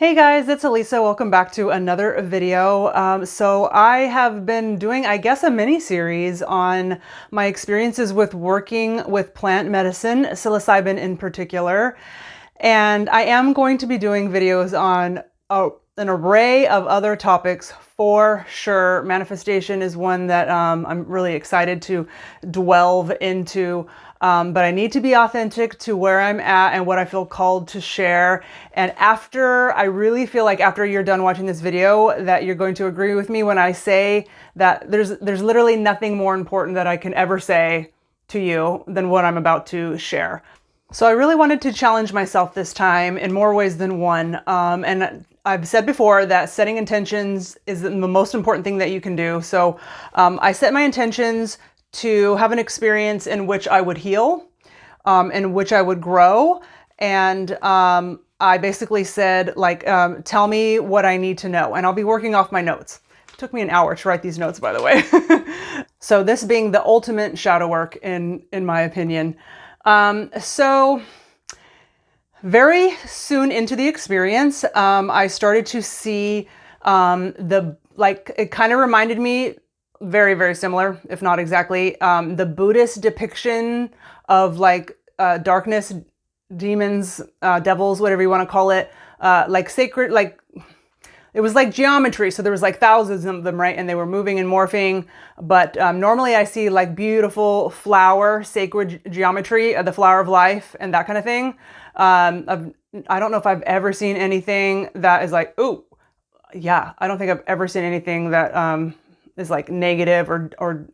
Hey guys, it's Elissa. Welcome back to another video. So I have been doing, I guess, a mini series on my experiences with working with plant medicine, psilocybin in particular. And I am going to be doing videos on an array of other topics for sure. Manifestation is one that I'm really excited to delve into. But I need to be authentic to where I'm at and what I feel called to share. And I really feel like after you're done watching this video that you're going to agree with me when I say that there's literally nothing more important that I can ever say to you than what I'm about to share. So I really wanted to challenge myself this time in more ways than one. And I've said before that setting intentions is the most important thing that you can do. So I set my intentions to have an experience in which I would heal, in which I would grow. And I basically said, tell me what I need to know. And I'll be working off my notes. It took me an hour to write these notes, by the way. So this being the ultimate shadow work in my opinion. So very soon into the experience, I started to see it kind of reminded me very, very similar, if not exactly, the Buddhist depiction of darkness, demons, devils, whatever you want to call it, sacred, it was like geometry. So there was thousands of them, right? And they were moving and morphing. But normally I see beautiful flower, sacred geometry, the flower of life and that kind of thing. I don't know if I've ever seen anything that is ooh, yeah, I don't think I've ever seen anything that is negative or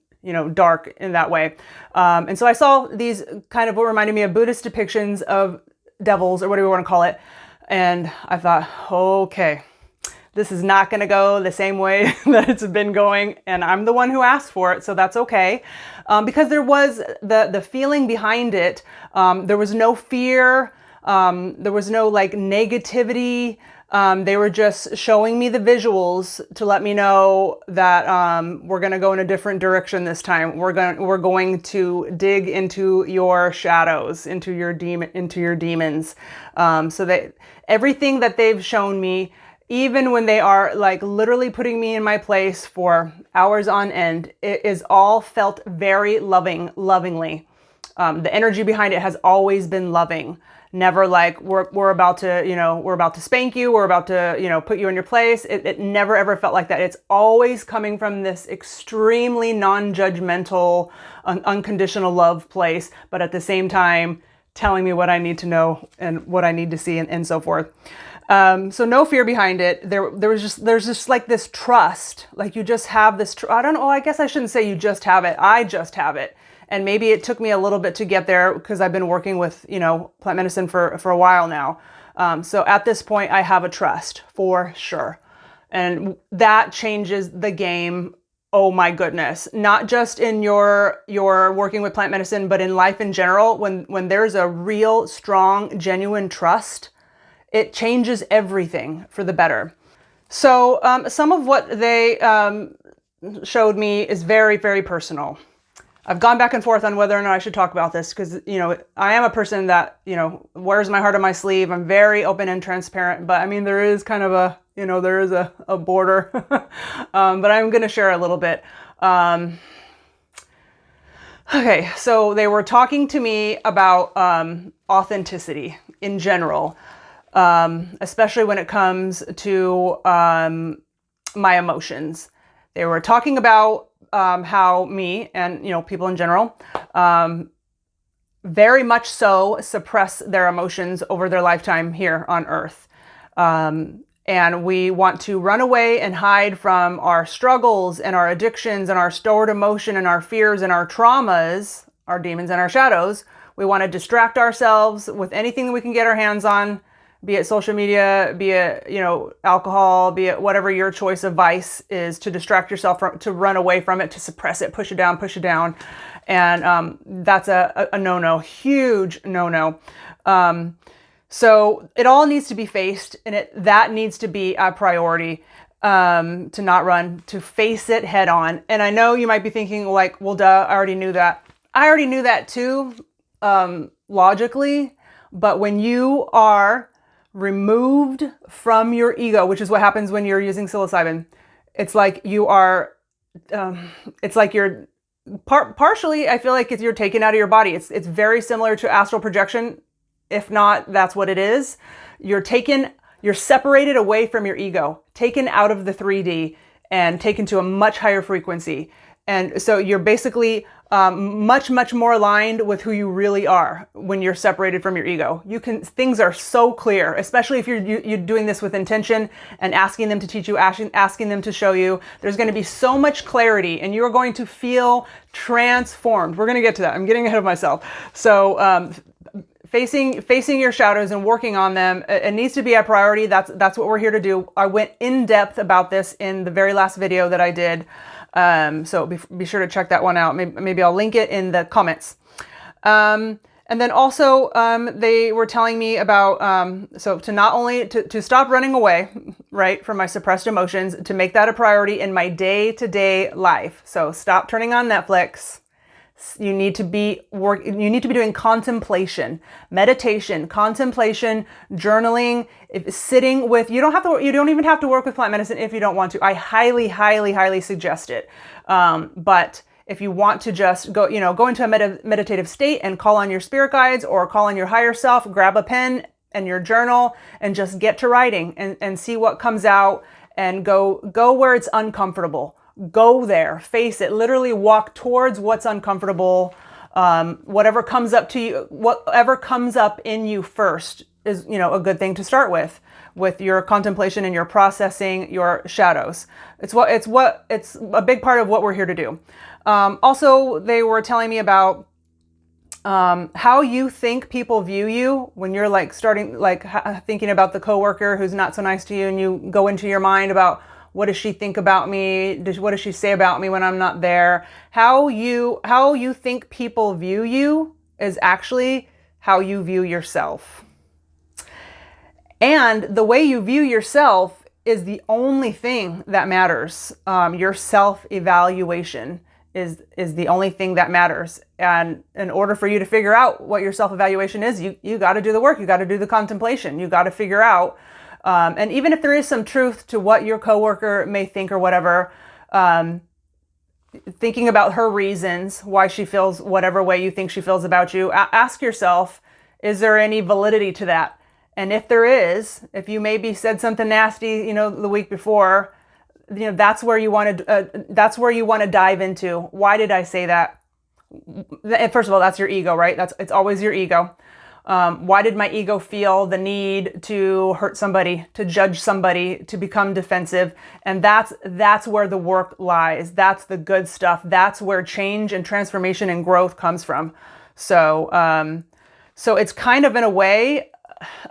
dark in that way. And so I saw these kind of what reminded me of Buddhist depictions of devils or whatever you want to call it. And I thought, okay, this is not going to go the same way that it's been going. And I'm the one who asked for it. So that's okay. Because there was the feeling behind it. There was no fear. There was no negativity. They were just showing me the visuals to let me know that we're going to go in a different direction this time. We're going to dig into your shadows, into your demons. So that everything that they've shown me, even when they are literally putting me in my place for hours on end, it is all felt very lovingly. The energy behind it has always been loving. Never we're about to spank you, we're about to, put you in your place. It never ever felt like that. It's always coming from this extremely non-judgmental, unconditional love place, but at the same time telling me what I need to know and what I need to see and so forth. So no fear behind it. There's just this trust. You just have this, I don't know, I guess I shouldn't say you just have it. I just have it. And maybe it took me a little bit to get there because I've been working with, plant medicine for a while now. So at this point I have a trust for sure. And that changes the game. Oh my goodness. Not just in your working with plant medicine, but in life in general, when there's a real, strong, genuine trust, it changes everything for the better. So some of what they showed me is very, very personal. I've gone back and forth on whether or not I should talk about this because, I am a person that, wears my heart on my sleeve. I'm very open and transparent, but I mean, there is kind of there is a border, but I'm going to share a little bit. Okay, so they were talking to me about authenticity in general. Especially when it comes to my emotions. They were talking about how me and people in general very much so suppress their emotions over their lifetime here on Earth. And we want to run away and hide from our struggles and our addictions and our stored emotion and our fears and our traumas, our demons and our shadows. We want to distract ourselves with anything that we can get our hands on. Be it social media, be it, alcohol, be it whatever your choice of vice is, to distract yourself from, to run away from it, to suppress it, push it down. And that's a no-no, huge no-no. So it all needs to be faced, and that needs to be a priority, to not run, to face it head on. And I know you might be thinking well, duh, I already knew that. I already knew that too, logically. But when you are removed from your ego, which is what happens when you're using psilocybin. It's like you are, it's like you're partially, I feel like you're taken out of your body. It's very similar to astral projection. If not, that's what it is. You're separated away from your ego, taken out of the 3D and taken to a much higher frequency. And so you're basically much, much more aligned with who you really are when you're separated from your ego. Things are so clear, especially if you're doing this with intention and asking them to teach you, asking them to show you. There's going to be so much clarity and you're going to feel transformed. We're going to get to that. I'm getting ahead of myself. So facing your shadows and working on them, it needs to be a priority. That's what we're here to do. I went in depth about this in the very last video that I did. So be sure to check that one out. Maybe I'll link it in the comments. And then also, they were telling me about, so to not only to stop running away, right, from my suppressed emotions, to make that a priority in my day-to-day life. So stop turning on Netflix. You need to be doing contemplation, meditation, contemplation, journaling, sitting with, you don't even have to work with plant medicine if you don't want to. I highly, highly, highly suggest it. But if you want to just go into a meditative state and call on your spirit guides or call on your higher self, grab a pen and your journal and just get to writing and see what comes out and go where it's uncomfortable. Go there, face it, literally walk towards what's uncomfortable. Whatever comes up to you, whatever comes up in you first is, a good thing to start with your contemplation and your processing your shadows. It's a big part of what we're here to do. Also, they were telling me about how you think people view you when you're thinking about the coworker who's not so nice to you, and you go into your mind about, what does she think about me? What does she say about me when I'm not there? How you think people view you is actually how you view yourself. And the way you view yourself is the only thing that matters. Your self-evaluation is the only thing that matters. And in order for you to figure out what your self-evaluation is, you got to do the work. You got to do the contemplation. You got to figure out. And even if there is some truth to what your coworker may think or whatever, thinking about her reasons why she feels whatever way you think she feels about you, ask yourself, is there any validity to that? And if there is, if you maybe said something nasty, the week before, that's where you want to dive into. Why did I say that? First of all, that's your ego, right? It's always your ego. Why did my ego feel the need to hurt somebody, to judge somebody, to become defensive? And that's where the work lies. That's the good stuff. That's where change and transformation and growth comes from. So it's kind of, in a way,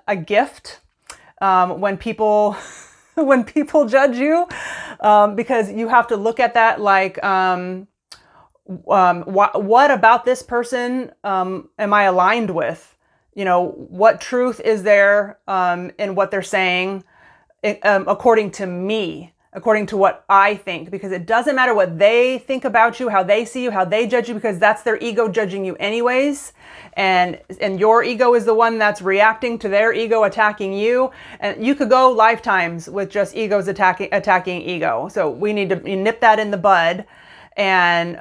a gift when people judge you, because you have to look at that like, what about this person am I aligned with? What truth is there in what they're saying according to me, according to what I think? Because it doesn't matter what they think about you, how they see you, how they judge you, because that's their ego judging you anyways. And your ego is the one that's reacting to their ego attacking you. And you could go lifetimes with just egos attacking ego. So we need to nip that in the bud and,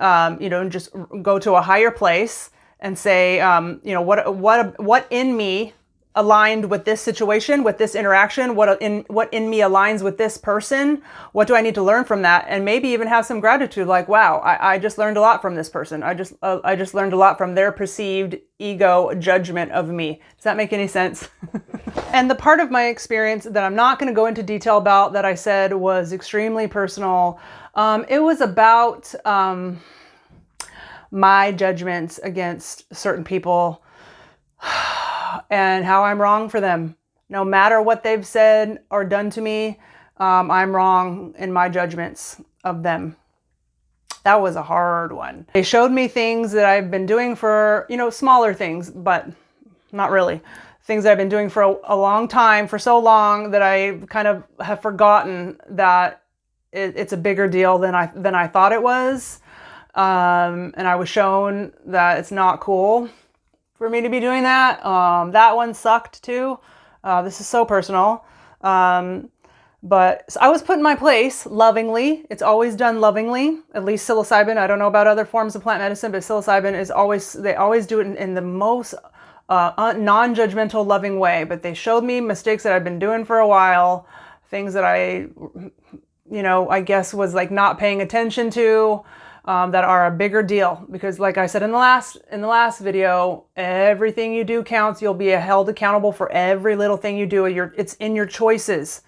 just go to a higher place and say, what in me aligned with this situation, with this interaction, what in me aligns with this person? What do I need to learn from that? And maybe even have some gratitude, like, wow, I just learned a lot from this person. I just learned a lot from their perceived ego judgment of me. Does that make any sense? And the part of my experience that I'm not going to go into detail about that I said was extremely personal. It was about my judgments against certain people and how I'm wrong for them. No matter what they've said or done to me, I'm wrong in my judgments of them. That was a hard one. They showed me things that I've been doing for, smaller things, but not really. Things that I've been doing for a long time, for so long that I kind of have forgotten that it's a bigger deal than I thought it was. And I was shown that it's not cool for me to be doing that. That one sucked too. This is so personal. But so I was put in my place lovingly. It's always done lovingly, at least psilocybin. I don't know about other forms of plant medicine, but psilocybin is always, they always do it in the most non-judgmental, loving way. But they showed me mistakes that I've been doing for a while, things that I guess was like not paying attention to, that are a bigger deal. Because like I said in the last video, everything you do counts. You'll be held accountable for every little thing you do. It's in your choices.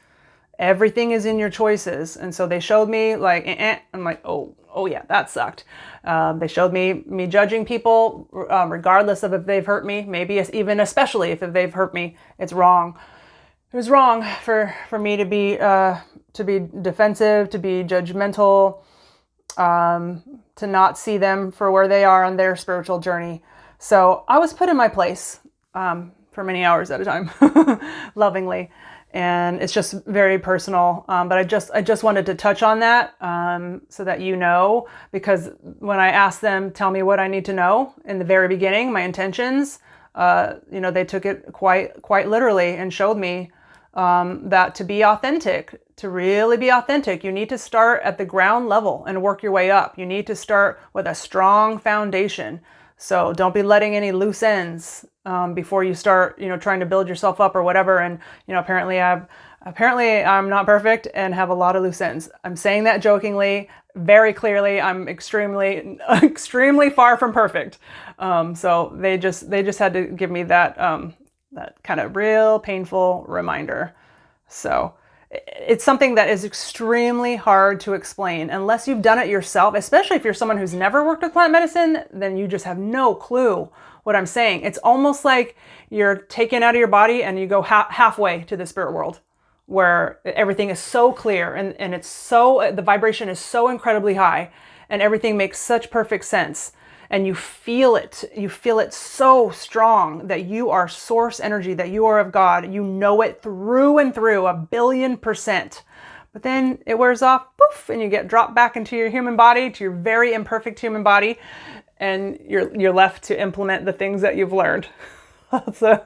Everything is in your choices. And so they showed me like, I'm like, oh yeah, that sucked. They showed me judging people, regardless of if they've hurt me, maybe even especially if they've hurt me. It's wrong. It was wrong for me to be defensive, to be judgmental, to not see them for where they are on their spiritual journey. So I was put in my place, for many hours at a time, lovingly. And it's just very personal. But I just wanted to touch on that, so that you know, because when I asked them, tell me what I need to know in the very beginning, my intentions, they took it quite literally and showed me, that to be authentic, to really be authentic, you need to start at the ground level and work your way up. You need to start with a strong foundation. So don't be letting any loose ends, before you start, trying to build yourself up or whatever. And, apparently I'm not perfect and have a lot of loose ends. I'm saying that jokingly, very clearly. I'm extremely, extremely far from perfect. So they just had to give me that kind of real painful reminder. So it's something that is extremely hard to explain unless you've done it yourself, especially if you're someone who's never worked with plant medicine, then you just have no clue what I'm saying. It's almost like you're taken out of your body and you go halfway to the spirit world where everything is so clear and it's so, the vibration is so incredibly high and everything makes such perfect sense. And you feel it so strong that you are source energy, that you are of God. You know it through and through, 1,000,000,000%. But then it wears off, poof, and you get dropped back into your human body, to your very imperfect human body, and you're left to implement the things that you've learned. But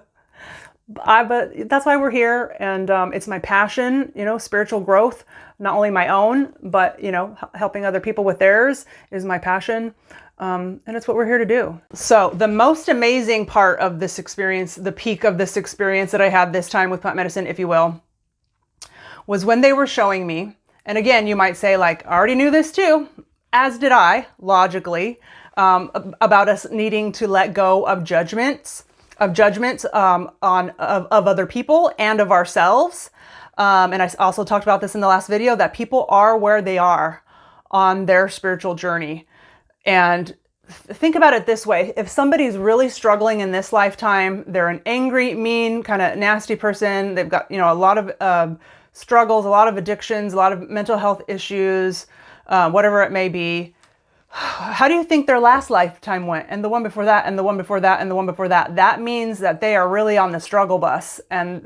that's why we're here, and it's my passion, spiritual growth, not only my own, but helping other people with theirs is my passion. And it's what we're here to do. So the most amazing part of this experience, the peak of this experience that I had this time with plant medicine, if you will, was when they were showing me, and again, you might say like, I already knew this too, as did I, logically, about us needing to let go of judgments of other people and of ourselves. And I also talked about this in the last video, that people are where they are on their spiritual journey. And think about it this way. If somebody's really struggling in this lifetime, they're an angry, mean, kind of nasty person. They've got, a lot of struggles, a lot of addictions, a lot of mental health issues, whatever it may be. How do you think their last lifetime went? And the one before that, and the one before that, and the one before that. That means that they are really on the struggle bus, and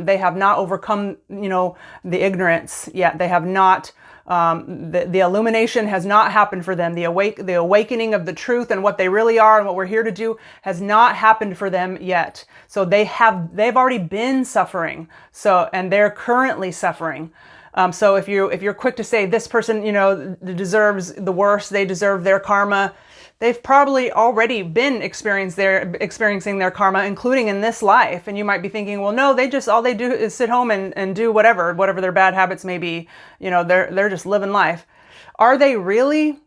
they have not overcome, the ignorance yet. They have not. The illumination has not happened for them. The awakening of the truth and what they really are and what we're here to do has not happened for them yet. So they've already been suffering. And they're currently suffering. So if you're quick to say this person, deserves the worst, they deserve their karma, they've probably already been experiencing their karma, including in this life. And you might be thinking, well, no, all they do is sit home and do whatever their bad habits may be. They're just living life. Are they really?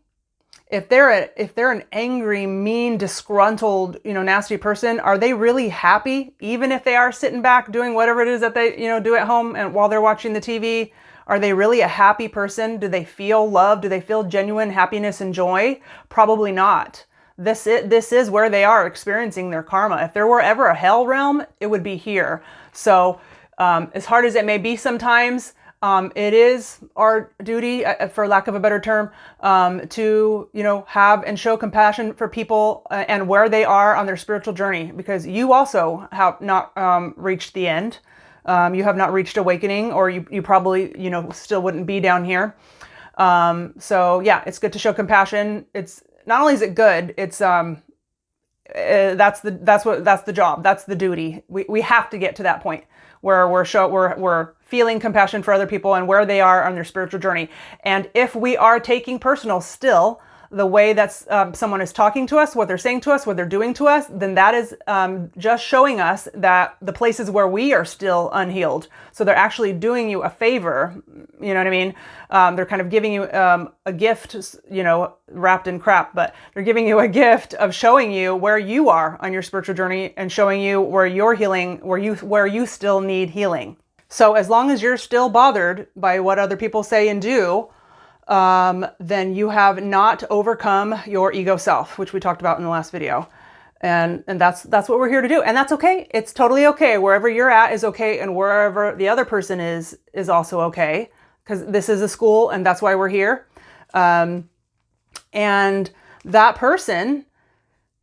If they're an angry, mean, disgruntled, nasty person, are they really happy? Even if they are sitting back doing whatever it is that they, do at home and while they're watching the TV, are they really a happy person? Do they feel love? Do they feel genuine happiness and joy? Probably not. This is where they are experiencing their karma. If there were ever a hell realm, it would be here. So as hard as it may be sometimes, it is our duty, for lack of a better term, to, have and show compassion for people and where they are on their spiritual journey, because you also have not reached the end. You have not reached awakening, or you probably, still wouldn't be down here. So yeah, it's good to show compassion. It's not only is it good, it's that's the job. That's the duty. We have to get to that point where we're feeling compassion for other people and where they are on their spiritual journey. And if we are taking personal still the way that someone is talking to us, what they're saying to us, what they're doing to us, then that is just showing us that the places where we are still unhealed. So they're actually doing you a favor. You know what I mean? They're kind of giving you a gift, wrapped in crap, but they're giving you a gift of showing you where you are on your spiritual journey and showing you where you're healing, where you still need healing. So as long as you're still bothered by what other people say and do, then you have not overcome your ego self, which we talked about in the last video. And that's what we're here to do. And that's okay. It's totally okay. Wherever you're at is okay. And wherever the other person is also okay. Because this is a school and that's why we're here. And that person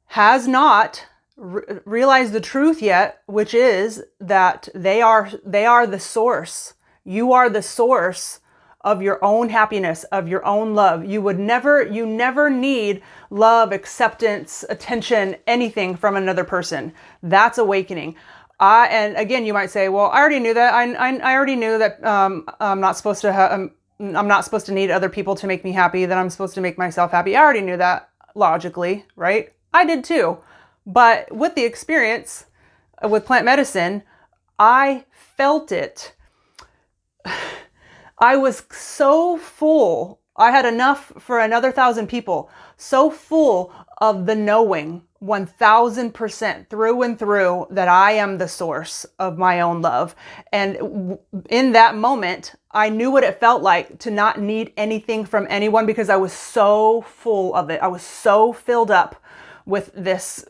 has not realized the truth yet, which is that they are the source. You are the source of your own happiness, of your own love. You never need love, acceptance, attention, anything from another person. That's awakening. And again, you might say, well, I already knew that. I already knew that I'm not supposed to need other people to make me happy, that I'm supposed to make myself happy. I already knew that logically, right? I did too. But with the experience with plant medicine, I felt it. I was so full. I had enough for another 1,000 people. So full of the knowing 1,000% through and through that I am the source of my own love. And in that moment, I knew what it felt like to not need anything from anyone because I was so full of it. I was so filled up with this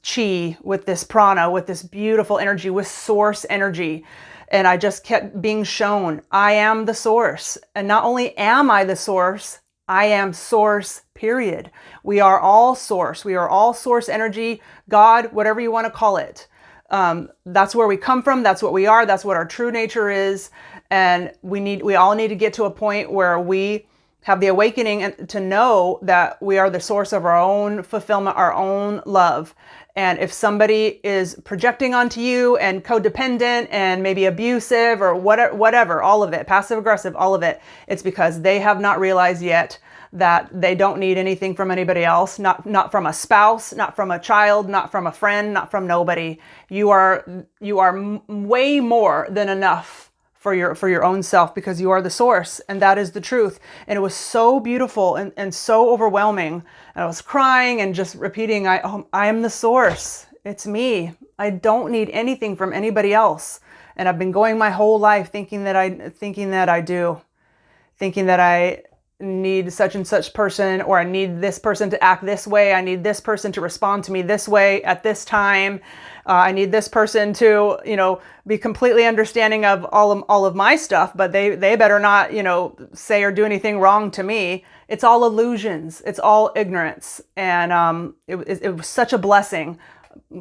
chi, with this prana, with this beautiful energy, with source energy. And I just kept being shown, I am the source. And not only am I the source, I am source, period. We are all source. We are all source energy, God, whatever you want to call it. That's where we come from. That's what we are. That's what our true nature is. And we all need to get to a point where we have the awakening and to know that we are the source of our own fulfillment, our own love. And if somebody is projecting onto you and codependent and maybe abusive or whatever, all of it, passive aggressive, all of it, it's because they have not realized yet that they don't need anything from anybody else, not from a spouse, not from a child, not from a friend, not from nobody. You are way more than enough for your own self because you are the source, and that is the truth. And it was so beautiful and so overwhelming. And I was crying and just repeating, I am the source. It's me. I don't need anything from anybody else. And I've been going my whole life thinking that I do, thinking that I need such and such person, or I need this person to act this way. I need this person to respond to me this way at this time. I need this person to, be completely understanding of all of my stuff, but they better not, say or do anything wrong to me. It's all illusions. It's all ignorance. And it was such a blessing.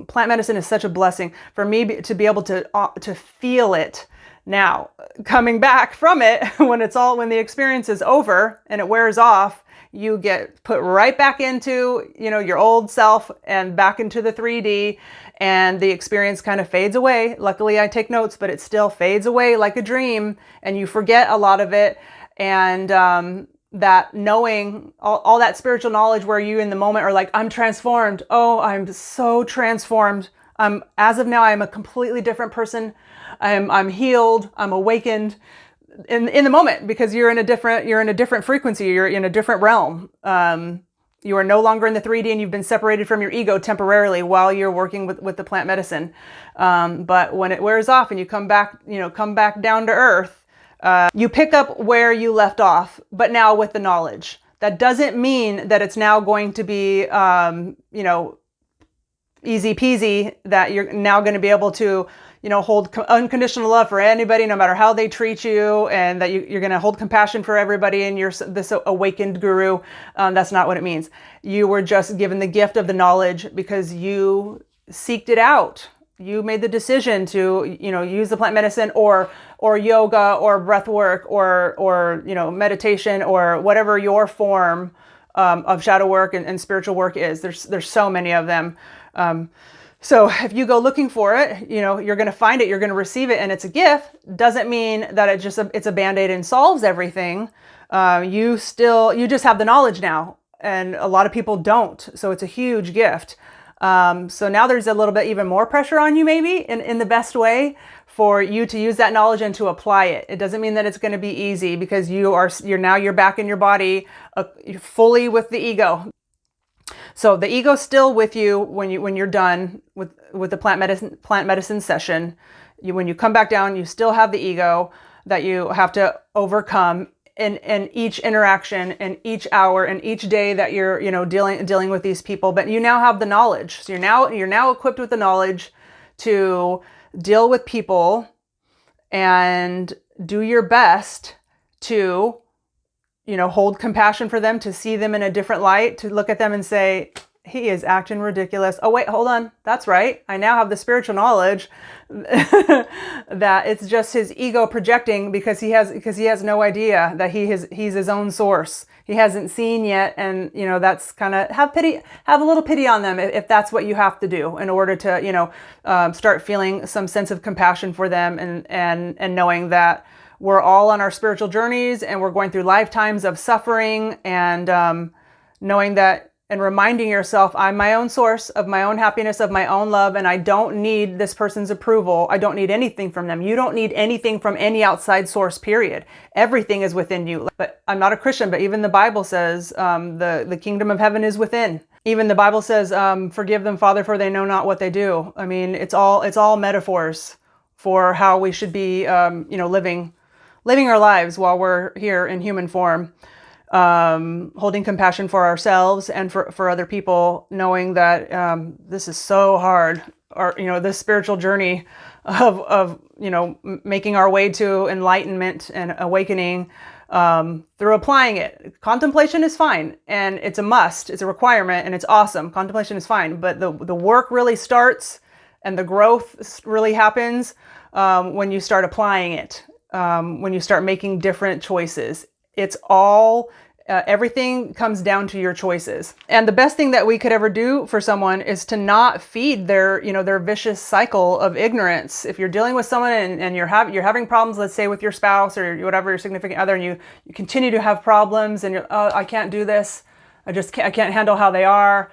Plant medicine is such a blessing for me to be able to feel it. Now, coming back from it, when the experience is over and it wears off, you get put right back into, your old self and back into the 3D, and the experience kind of fades away. Luckily, I take notes, but it still fades away like a dream, and you forget a lot of it. And that knowing, all that spiritual knowledge where you in the moment are like, I'm transformed. Oh, I'm so transformed. As of now, I'm a completely different person. I'm healed. I'm awakened in the moment because you're in a different frequency. You're in a different realm. You are no longer in the 3D, and you've been separated from your ego temporarily while you're working with the plant medicine. But when it wears off and you come back down to earth, you pick up where you left off, but now with the knowledge. That doesn't mean that it's now going to be, easy peasy, that you're now going to be able to, hold unconditional love for anybody, no matter how they treat you, and that you're going to hold compassion for everybody, and you're this awakened guru. That's not what it means. You were just given the gift of the knowledge because you seeked it out. You made the decision to, use the plant medicine or yoga or breath work or meditation or whatever your form of shadow work and spiritual work is. There's so many of them. So if you go looking for it, you're going to find it, you're going to receive it, and it's a gift. Doesn't mean that it's a Band-Aid and solves everything. You just have the knowledge now, and a lot of people don't. So it's a huge gift. So now there's a little bit even more pressure on you, maybe in the best way, for you to use that knowledge and to apply it. It doesn't mean that it's going to be easy, because you're back in your body, you're fully with the ego. So the ego's still with you when you're done with the plant medicine session. When you come back down, you still have the ego that you have to overcome in each interaction and each hour and each day that you're dealing with these people. But you now have the knowledge. So you're now equipped with the knowledge to deal with people and do your best to hold compassion for them, to see them in a different light, to look at them and say, he is acting ridiculous. Oh, wait, hold on. That's right. I now have the spiritual knowledge that it's just his ego projecting, because he has no idea that he's his own source. He hasn't seen yet. And, that's kind of have a little pity on them if that's what you have to do in order to, start feeling some sense of compassion for them and knowing that we're all on our spiritual journeys and we're going through lifetimes of suffering, and knowing that and reminding yourself, I'm my own source of my own happiness, of my own love, and I don't need this person's approval. I don't need anything from them. You don't need anything from any outside source, period. Everything is within you. But I'm not a Christian, but even the Bible says the kingdom of heaven is within. Even the Bible says, forgive them, Father, for they know not what they do. I mean, it's all metaphors for how we should be, living our lives while we're here in human form. Holding compassion for ourselves and for other people, knowing that this is so hard, or this spiritual journey of making our way to enlightenment and awakening through applying it. Contemplation is fine, and it's a must, it's a requirement, and it's awesome. Contemplation is fine, but the work really starts and the growth really happens when you start applying it, when you start making different choices. It's all, everything comes down to your choices. And the best thing that we could ever do for someone is to not feed their vicious cycle of ignorance. If you're dealing with someone and you're having problems, let's say with your spouse or whatever, your significant other, and you continue to have problems and I can't do this. I can't handle how they are.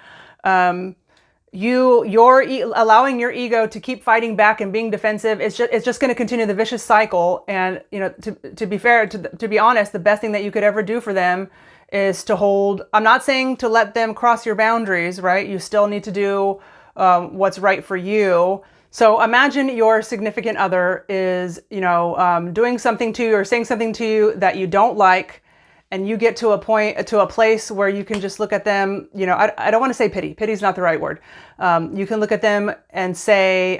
You're allowing your ego to keep fighting back and being defensive. It's just going to continue the vicious cycle. And to be fair, to be honest, the best thing that you could ever do for them is to hold. I'm not saying to let them cross your boundaries, right? You still need to do what's right for you. So imagine your significant other is doing something to you or saying something to you that you don't like. And you get to a place where you can just look at them, I don't want to say pity. Pity is not the right word. You can look at them and say,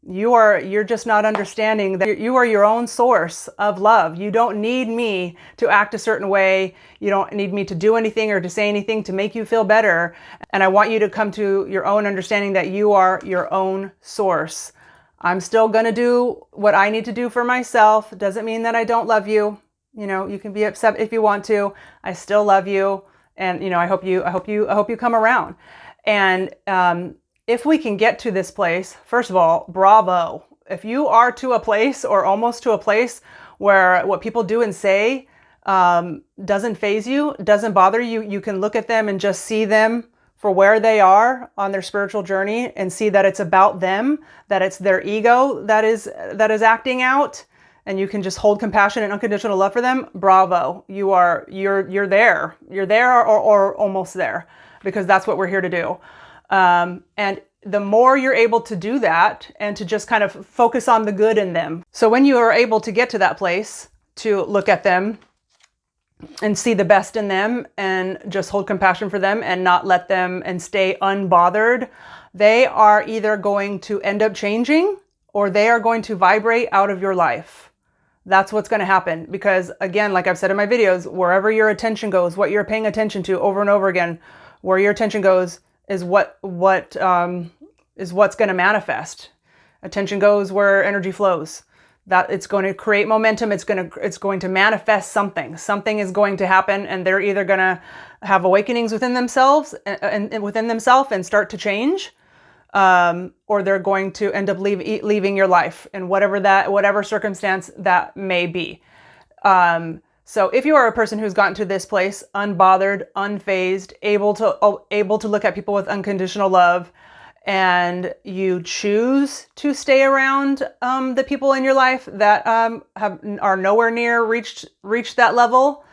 you're just not understanding that you are your own source of love. You don't need me to act a certain way. You don't need me to do anything or to say anything to make you feel better. And I want you to come to your own understanding that you are your own source. I'm still going to do what I need to do for myself. Doesn't mean that I don't love you. You can be upset if you want to. I still love you, and I hope you come around. And if we can get to this place, first of all, bravo. If you are to a place or almost to a place where what people do and say doesn't faze you, doesn't bother you, you can look at them and just see them for where they are on their spiritual journey and see that it's about them, that it's their ego that is acting out. And you can just hold compassion and unconditional love for them. Bravo. You're there. You're there or almost there, because that's what we're here to do. And the more you're able to do that and to just kind of focus on the good in them. So when you are able to get to that place to look at them and see the best in them and just hold compassion for them and not let them and stay unbothered, they are either going to end up changing or they are going to vibrate out of your life. That's what's going to happen, because again, like I've said in my videos, wherever your attention goes, what you're paying attention to over and over again, where your attention goes is what's going to manifest. Attention goes where energy flows. That it's going to create momentum. It's going to manifest something. Something is going to happen, and they're either going to have awakenings within themselves and start to change, or they're going to end up leaving your life in whatever circumstance that may be. So if you are a person who's gotten to this place, unbothered, unfazed, able to look at people with unconditional love, and you choose to stay around the people in your life that are nowhere near reached that level,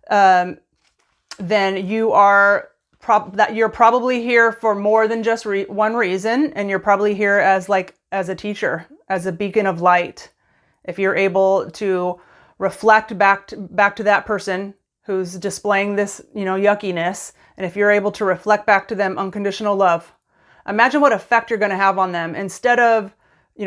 then you're probably here for more than just one reason, and you're probably here as a teacher, as a beacon of light. If you're able to reflect back to that person who's displaying this, yuckiness, and if you're able to reflect back to them unconditional love, imagine what effect you're going to have on them, instead of,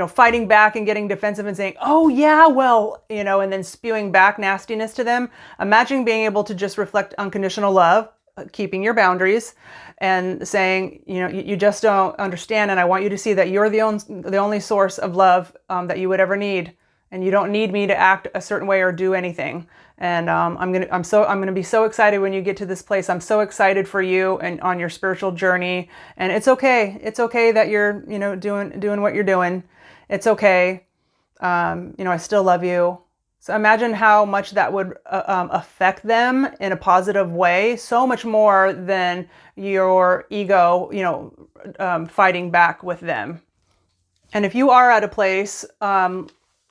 fighting back and getting defensive and saying, oh yeah, well, and then spewing back nastiness to them. Imagine being able to just reflect unconditional love, keeping your boundaries, and saying, you just don't understand, and I want you to see that you're the only source of love that you would ever need. And you don't need me to act a certain way or do anything. And I'm gonna be so excited when you get to this place. I'm so excited for you and on your spiritual journey. And it's okay. It's okay that you're doing what you're doing. It's okay. I still love you. So imagine how much that would affect them in a positive way. So much more than your ego, fighting back with them. And if you are at a place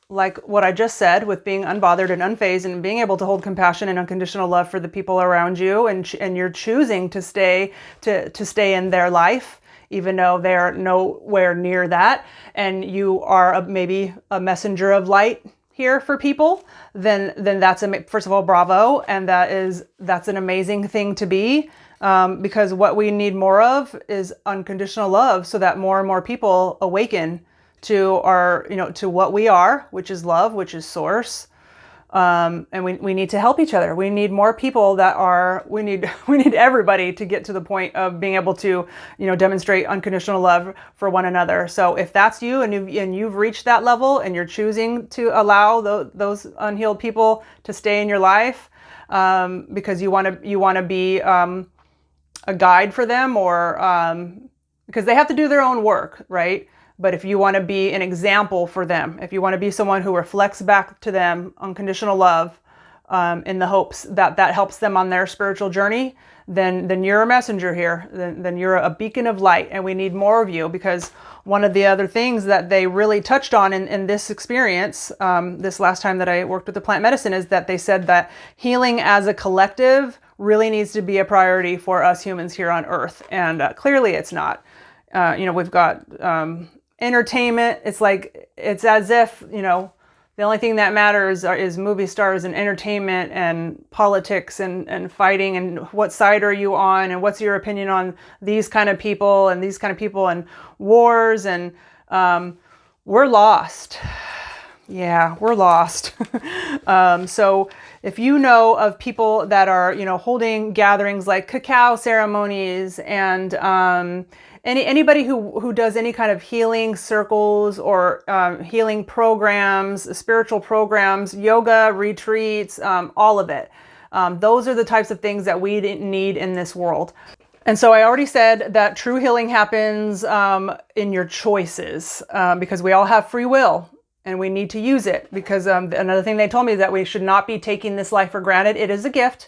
like what I just said, with being unbothered and unfazed and being able to hold compassion and unconditional love for the people around you, and you're choosing to stay in their life, even though they're nowhere near that, and you are maybe a messenger of light here for people, then that's first of all, bravo, and that's an amazing thing to be, because what we need more of is unconditional love, so that more and more people awaken to our, to what we are, which is love, which is source. And we need to help each other. We need more people we need everybody to get to the point of being able to, demonstrate unconditional love for one another. So if that's you, and you've reached that level, and you're choosing to allow those unhealed people to stay in your life, because you want to be a guide for them, or because they have to do their own work, right? But if you want to be an example for them, if you want to be someone who reflects back to them unconditional love, in the hopes that helps them on their spiritual journey, then you're a messenger here. Then you're a beacon of light, and we need more of you, because one of the other things that they really touched on in this experience, this last time that I worked with the plant medicine, is that they said that healing as a collective really needs to be a priority for us humans here on Earth, and clearly it's not. We've got entertainment. It's as if, the only thing that matters is movie stars and entertainment and politics and fighting, and what side are you on, and what's your opinion on these kind of people and wars, and we're lost. Yeah, we're lost. So if you know of people that are, holding gatherings like cacao ceremonies, and anybody who does any kind of healing circles, or healing programs, spiritual programs, yoga retreats, all of it. Those are the types of things that we need in this world. And so I already said that true healing happens in your choices, because we all have free will. And we need to use it, because another thing they told me is that we should not be taking this life for granted. It is a gift,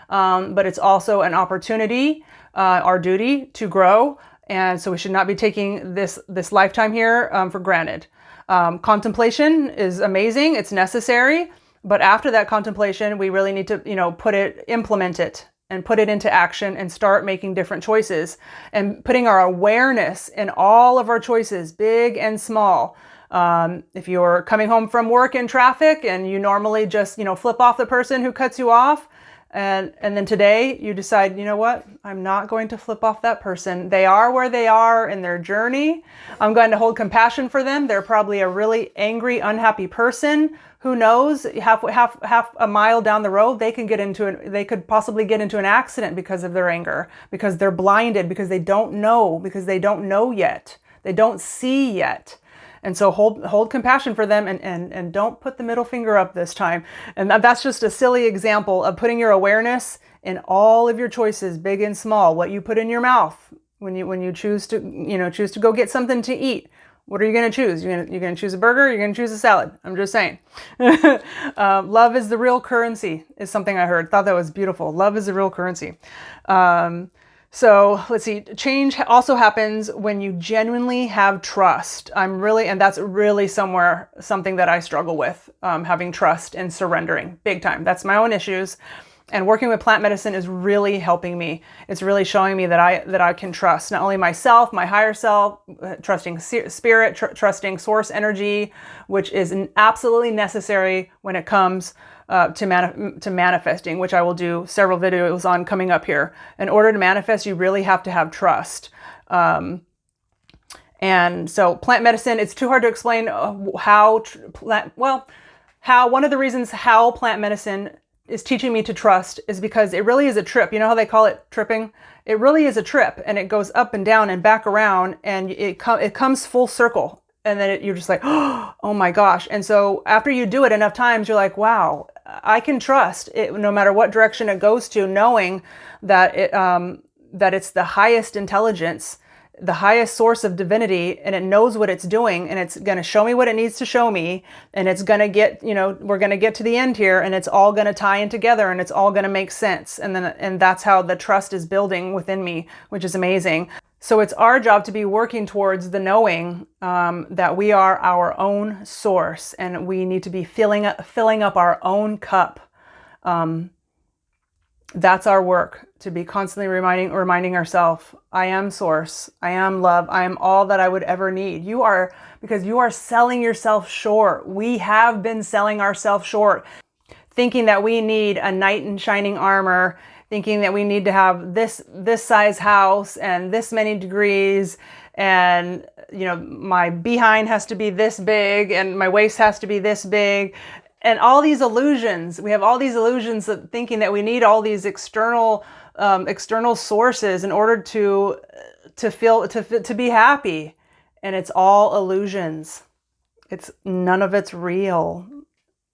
but it's also an opportunity, our duty to grow. And so we should not be taking this lifetime here for granted. Contemplation is amazing. It's necessary. But after that contemplation, we really need to, implement it and put it into action, and start making different choices, and putting our awareness in all of our choices, big and small. If you're coming home from work in traffic, and you normally just, flip off the person who cuts you off, and then today you decide, what? I'm not going to flip off that person. They are where they are in their journey. I'm going to hold compassion for them. They're probably a really angry, unhappy person. Who knows? Half a mile down the road, they could possibly get into an accident because of their anger, because they're blinded, because they don't know yet. They don't see yet. And so hold compassion for them, and don't put the middle finger up this time. And that's just a silly example of putting your awareness in all of your choices, big and small, what you put in your mouth, when you choose to, choose to go get something to eat. What are you going to choose? You're going to choose a burger? You're going to choose a salad? I'm just saying. Love is the real currency is something I heard. Thought that was beautiful. Love is the real currency. So let's see. Change also happens when you genuinely have trust. And that's really something that I struggle with, having trust and surrendering big time. That's my own issues. And working with plant medicine is really helping me. It's really showing me that I can trust not only myself, my higher self, trusting spirit, trusting source energy, which is absolutely necessary when it comes to manifesting, which I will do several videos on coming up here. In order to manifest, you really have to have trust. And so plant medicine, it's too hard to explain one of the reasons how plant medicine is teaching me to trust is because it really is a trip. You know how they call it tripping? It really is a trip, and it goes up and down and back around, and it comes full circle. And then you're just like, oh my gosh. And so after you do it enough times, you're like, wow, I can trust it no matter what direction it goes to, knowing that that it's the highest intelligence, the highest source of divinity, and it knows what it's doing, and it's going to show me what it needs to show me, and it's going to get, we're going to get to the end here, and it's all going to tie in together, and it's all going to make sense. And that's how the trust is building within me, which is amazing. So it's our job to be working towards the knowing that we are our own source, and we need to be filling up our own cup. That's our work, to be constantly reminding ourselves, I am source, I am love, I am all that I would ever need. Because you are selling yourself short. We have been selling ourselves short, thinking that we need a knight in shining armor, thinking that we need to have this size house and this many degrees, and my behind has to be this big and my waist has to be this big. And all these illusions, we have all these illusions of thinking that we need all these external sources in order to be happy. And it's all illusions. None of it's real.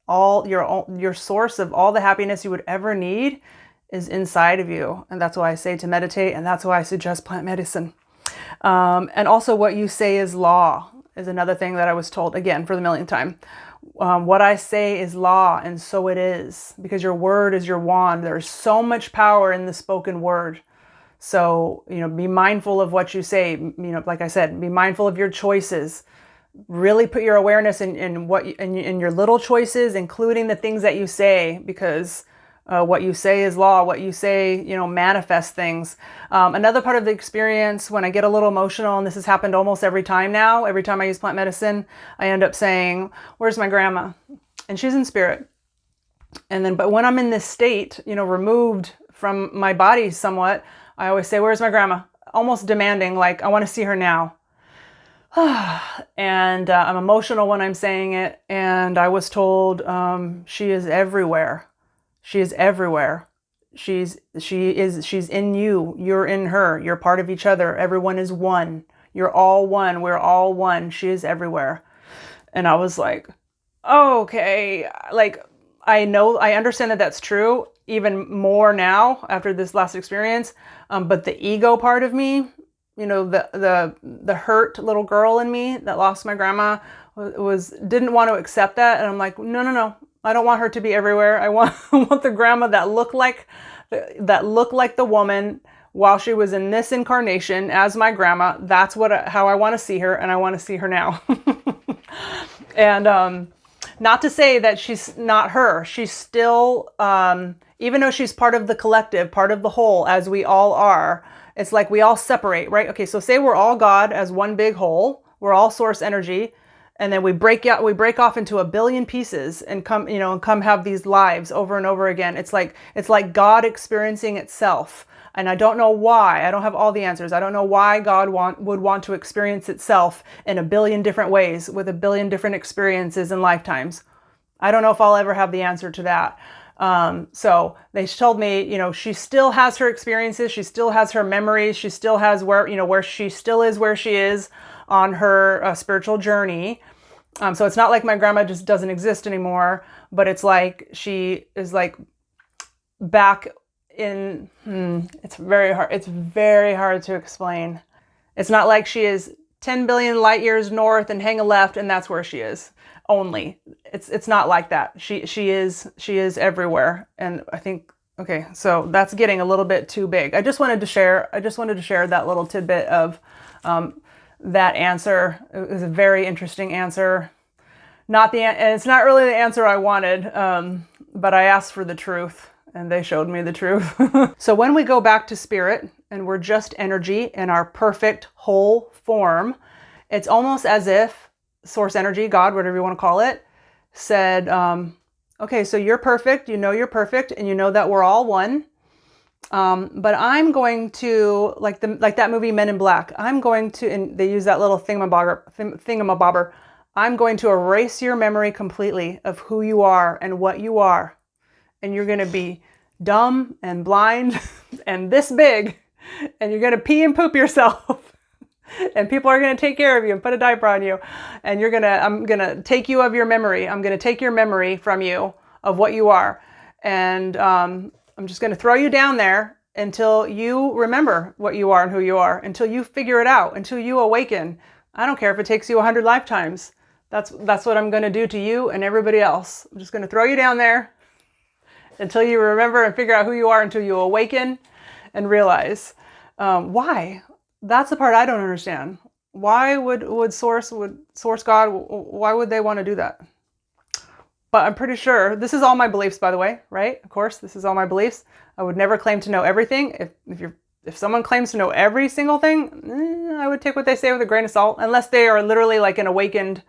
All your source of all the happiness you would ever need is inside of you. And that's why I say to meditate, and that's why I suggest plant medicine. And also what you say is law is another thing that I was told, again, for the millionth time. What I say is law, and so it is, because your word is your wand. There's so much power in the spoken word. So, be mindful of what you say. Like I said, be mindful of your choices. Really put your awareness in your little choices, including the things that you say, because what you say is law. What you say, manifests things. Another part of the experience, when I get a little emotional, and this has happened almost every time now, every time I use plant medicine, I end up saying, where's my grandma? And she's in spirit. But when I'm in this state, removed from my body somewhat, I always say, where's my grandma? Almost demanding, like, I want to see her now. And I'm emotional when I'm saying it. And I was told, she is everywhere. She is everywhere. She's in you. You're in her. You're part of each other. Everyone is one. You're all one. We're all one. She is everywhere. And I was like, oh, okay. Like, I understand that that's true even more now after this last experience. But the ego part of me, the hurt little girl in me that lost my grandma didn't want to accept that. And I'm like, no. I don't want her to be everywhere. I want the grandma that looked like the woman while she was in this incarnation as my grandma. That's how I want to see her, and I want to see her now. And not to say that she's not her. She's still, even though she's part of the collective, part of the whole, as we all are. It's like we all separate, right? Okay, so say we're all God as one big whole. We're all source energy. And then we break off into a billion pieces and come have these lives over and over again. It's like God experiencing itself. And I don't know why. I don't have all the answers. I don't know why God would want to experience itself in a billion different ways with a billion different experiences and lifetimes. I don't know if I'll ever have the answer to that. So they told me, she still has her experiences. She still has her memories. She still has where she still is where she is on her spiritual journey. So it's not like my grandma just doesn't exist anymore, but it's like she is like back it's very hard. It's very hard to explain. It's not like she is 10 billion light years north and hang a left and that's where she is only. It's not like that. She is everywhere. And I think, okay, so that's getting a little bit too big. I just wanted to share that little tidbit of that answer. It was a very interesting answer. And it's not really the answer I wanted, but I asked for the truth and they showed me the truth. So when we go back to spirit and we're just energy in our perfect whole form, it's almost as if source energy, God, whatever you want to call it, said, okay, so you're perfect, you're perfect, and you know that we're all one. But I'm going to, like that movie Men in Black, I'm going to, and they use that little thingamabobber, I'm going to erase your memory completely of who you are and what you are. And you're going to be dumb and blind and this big, and you're going to pee and poop yourself. And people are going to take care of you and put a diaper on you. And I'm going to take you of your memory. I'm going to take your memory from you of what you are. And I'm just going to throw you down there until you remember what you are and who you are, until you figure it out, until you awaken. I don't care if it takes you 100 lifetimes. That's what I'm going to do to you and everybody else. I'm just going to throw you down there until you remember and figure out who you are, until you awaken and realize. Why? That's the part I don't understand. Why would Source God, why would they want to do that? But I'm pretty sure, this is all my beliefs, by the way, right? Of course, this is all my beliefs. I would never claim to know everything. If someone claims to know every single thing, I would take what they say with a grain of salt, unless they are literally like an awakened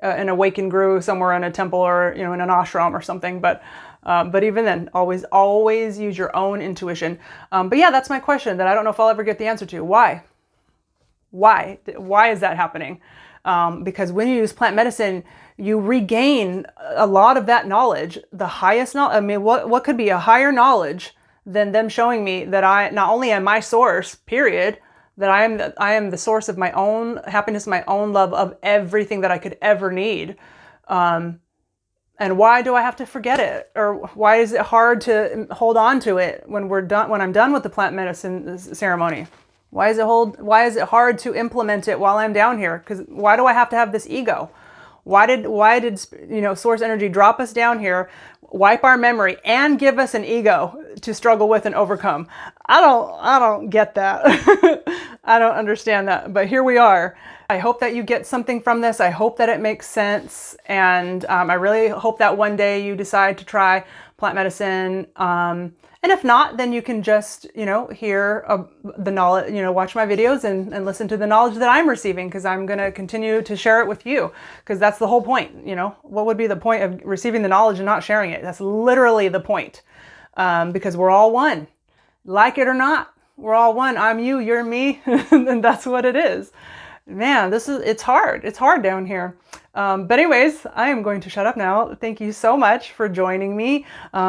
guru somewhere in a temple or in an ashram or something. But even then, always use your own intuition. But yeah, that's my question that I don't know if I'll ever get the answer to. Why? Why is that happening? Because when you use plant medicine, you regain a lot of that knowledge, the highest knowledge. I mean, what could be a higher knowledge than them showing me that I not only am my source, period, that I am the source of my own happiness, my own love, of everything that I could ever need. And why do I have to forget it? Or why is it hard to hold on to it when I'm done with the plant medicine ceremony? Why is it hard to implement it while I'm down here? Because why do I have to have this ego? Why did Source Energy drop us down here, wipe our memory, and give us an ego to struggle with and overcome? I don't get that. I don't understand that. But here we are. I hope that you get something from this. I hope that it makes sense. And I really hope that one day you decide to try plant medicine. And if not, then you can just, hear the knowledge, watch my videos and listen to the knowledge that I'm receiving, because I'm going to continue to share it with you, because that's the whole point. What would be the point of receiving the knowledge and not sharing it? That's literally the point, because we're all one. Like it or not, we're all one. I'm you, you're me, and that's what it is. Man, it's hard. It's hard down here. But anyways, I am going to shut up now. Thank you so much for joining me.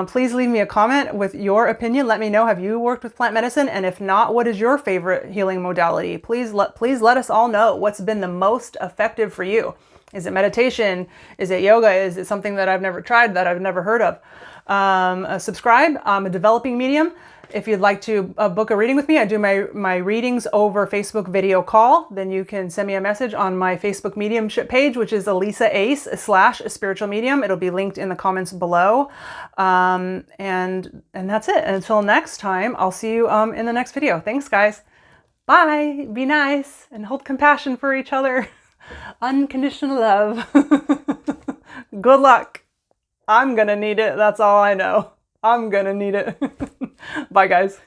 Please leave me a comment with your opinion. Let me know, have you worked with plant medicine? And if not, what is your favorite healing modality? Please let us all know what's been the most effective for you. Is it meditation? Is it yoga? Is it something that I've never tried, that I've never heard of? Subscribe. I'm a developing medium. If you'd like to book a reading with me, I do my readings over Facebook video call. Then you can send me a message on my Facebook mediumship page, which is Elissa Ace / Spiritual Medium. It'll be linked in the comments below. And that's it. Until next time, I'll see you in the next video. Thanks, guys. Bye. Be nice and hold compassion for each other. Unconditional love. Good luck. I'm gonna need it. That's all I know. I'm gonna need it. Bye, guys.